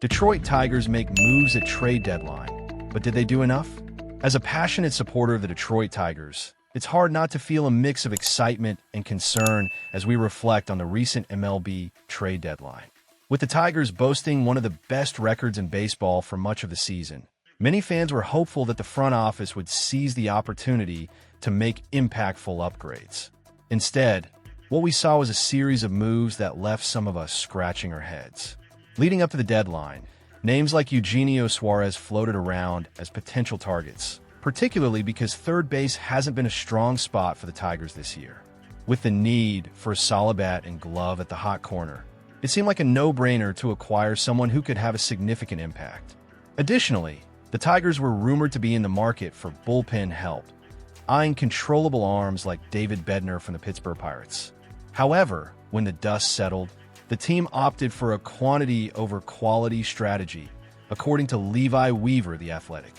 Detroit Tigers make moves at trade deadline, but did they do enough? As a passionate supporter of the Detroit Tigers, it's hard not to feel a mix of excitement and concern as we reflect on the recent MLB trade deadline. With the Tigers boasting one of the best records in baseball for much of the season, many fans were hopeful that the front office would seize the opportunity to make impactful upgrades. Instead, what we saw was a series of moves that left some of us scratching our heads. Leading up to the deadline, names like Eugenio Suarez floated around as potential targets, particularly because third base hasn't been a strong spot for the Tigers this year. With the need for a solid bat and glove at the hot corner, it seemed like a no-brainer to acquire someone who could have a significant impact. Additionally, the Tigers were rumored to be in the market for bullpen help, eyeing controllable arms like David Bednar from the Pittsburgh Pirates. However, when the dust settled, the team opted for a quantity over quality strategy, according to Levi Weaver, The Athletic.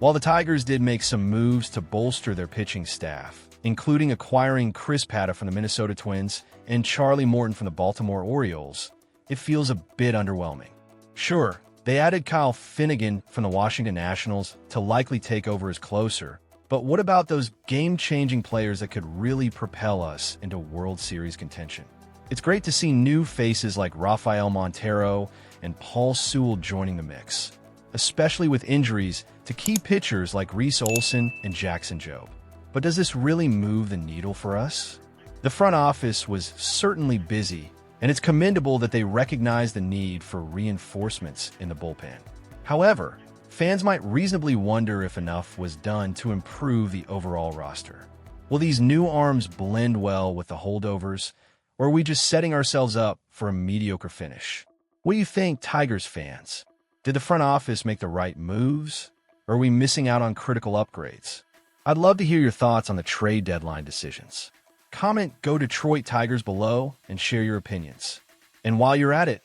While the Tigers did make some moves to bolster their pitching staff, including acquiring Chris Pata from the Minnesota Twins and Charlie Morton from the Baltimore Orioles, it feels a bit underwhelming. Sure, they added Kyle Finnegan from the Washington Nationals to likely take over as closer, but what about those game-changing players that could really propel us into World Series contention? It's great to see new faces like Rafael Montero and Paul Sewell joining the mix, especially with injuries to key pitchers like Reese Olson and Jackson Jobe. But does this really move the needle for us? The front office was certainly busy, and it's commendable that they recognized the need for reinforcements in the bullpen. However, fans might reasonably wonder if enough was done to improve the overall roster. Will these new arms blend well with the holdovers, or are we just setting ourselves up for a mediocre finish? What do you think, Tigers fans? Did the front office make the right moves, or are we missing out on critical upgrades? I'd love to hear your thoughts on the trade deadline decisions. Comment "Go Detroit Tigers" below and share your opinions. And while you're at it,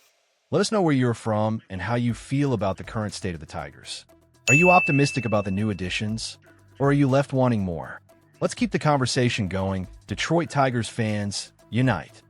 let us know where you're from and how you feel about the current state of the Tigers. Are you optimistic about the new additions, or are you left wanting more? Let's keep the conversation going. Detroit Tigers fans, unite!